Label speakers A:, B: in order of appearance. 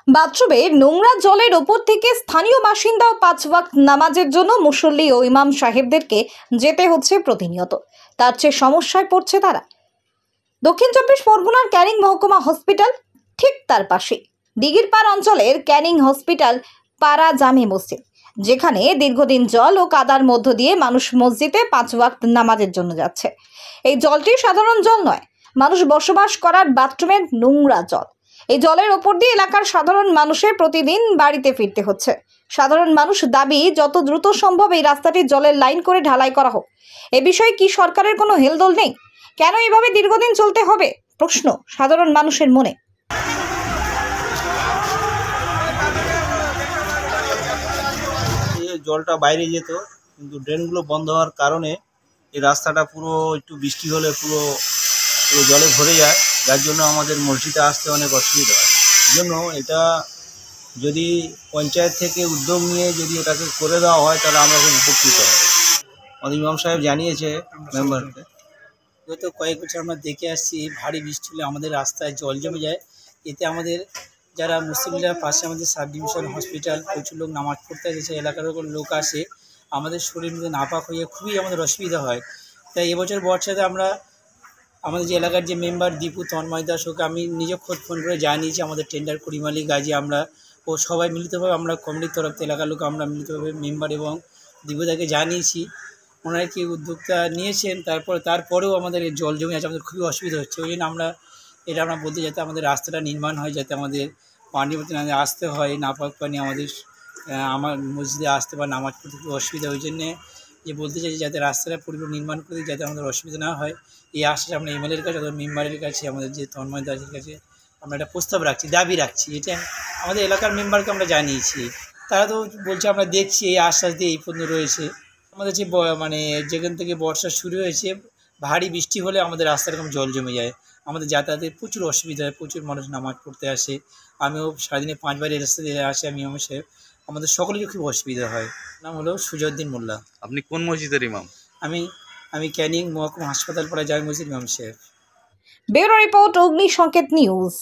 A: বাথরুমে নোংরা জলের ওপর থেকে স্থানীয় বাসিন্দা ও 5 ওয়াক্ত নামাজের জন্য মুসল্লি ও ইমাম সাহেবদেরকে যেতে হচ্ছে প্রতিনিয়ত। তার চেয়ে সমস্যায় পড়ছে তারা। দক্ষিণ চব্বিশ পরগনার ক্যানিং মহকুমা হসপিটাল ঠিক তার পাশে দিঘিরপাড় অঞ্চলের ক্যানিং হসপিটাল পাড়া জামে মসজিদ, যেখানে দীর্ঘদিন জল ও কাদার মধ্য দিয়ে মানুষ মসজিদে 5 ওয়াক্ত নামাজের জন্য যাচ্ছে। এই জলটি সাধারণ জল নয়, মানুষ বসবাস করার বাথরুমের নোংরা জল। এই জলের ওপর দিয়ে এলাকার সাধারণ মানুষের প্রতিদিন বাড়িতে ফিরতে হচ্ছে। সাধারণ মানুষ দাবি যত দ্রুত সম্ভব এই রাস্তাটি জলের লাইন করে ঢালাই করা হোক। এ বিষয়ে কি সরকারের কোনো হেলদোল নেই? কেন এভাবে দীর্ঘদিন চলতে হবে? প্রশ্ন সাধারণ মানুষের মনে।
B: জলটা বাইরে যেত, কিন্তু ড্রেনগুলো বন্ধ হওয়ার কারণে এই রাস্তাটা পুরো একটু বৃষ্টি হলে পুরো জলে ভরে যায়, যার জন্য আমাদের মসজিদে আসতে অনেক অসুবিধা হয়। এই জন্য এটা যদি পঞ্চায়েত থেকে উদ্যোগ নিয়ে যদি এটাকে করে দেওয়া হয় তাহলে আমরা খুব উপকৃত হব। আমাদের ইমাম সাহেব জানিয়েছে মেম্বারকে।
C: গত কয়েক বছর আমরা দেখে আসছি, ভারী বৃষ্টি হলে আমাদের রাস্তায় জল জমে যায়। এতে আমাদের যারা মুসলিমরা পাশে আমাদের সাব ডিভিশন হসপিটাল, প্রচুর লোক নামাজ পড়তে আসে, সেই এলাকার লোক আসে, আমাদের শরীর মধ্যে নাপাক হয়ে খুবই আমাদের অসুবিধা হয়। তাই এবছর বর্ষাতে আমরা আমাদের যে এলাকার যে মেম্বার দীপু তন্ময় দাস, ওকে আমি নিজে খোঁজ ফোন করে জানিয়েছি আমাদের টেন্ডার করিমালি গাজী আমরা ও সবাই মিলিতভাবে আমরা কমিটির তরফ থেকে এলাকার লোক আমরা মিলিতভাবে মেম্বার এবং দীপুদাকে জানিয়েছি। ওনারা কি উদ্যোগটা নিয়েছেন, তারপরেও আমাদের এই জল জমে আছে, আমাদের খুবই অসুবিধা হচ্ছে। ওই জন্য আমরা বলতে যাতে আমাদের রাস্তাটা নির্মাণ হয়, যাতে আমাদের পানি আসতে হয়, নাপাক পানি আমার মসজিদে আসতে বা নামাজ পড়তে খুব অসুবিধা। ওই জন্যে বলতে চাইছি যাতে রাস্তাটা পুরো নির্মাণ করে দিই, যাতে আমাদের অসুবিধা না হয়। এই আশ্বাস আমরা এমএলএর কাছে অথবা মেম্বারের কাছে, আমাদের যে তন্ময় দাসের কাছে আমরা একটা প্রস্তাব রাখছি, দাবি রাখছি। এটা আমাদের এলাকার মেম্বারকে আমরা জানিয়েছি, তারা তো বলছে আমরা দেখছি, এই আশ্বাস দিয়ে এই পর্যন্ত রয়েছে। আমাদের যে যেখান থেকে বর্ষা শুরু হয়েছে, ভারী বৃষ্টি হলে আমাদের রাস্তায় এরকম জল জমে যায়, আমাদের যাতায়াতের প্রচুর অসুবিধা হয়, প্রচুর মানুষ নামাজ পড়তে আসে। আমিও সারাদিনে 5 বার এই রাস্তা দিয়ে আসি, আমি ইমাম সাহেব, আমাদের সকলেরই খুব অসুবিধা হয়। নাম হলো সুজউদ্দিন মোল্লা।
D: আপনি কোন মসজিদের ইমাম?
C: আমি ক্যানিং মহকুমা হাসপাতাল পাড়া জামে মসজিদ ইমাম সাহেব।
A: ব্যুরো রিপোর্ট, অগ্নি সংকেত নিউজ।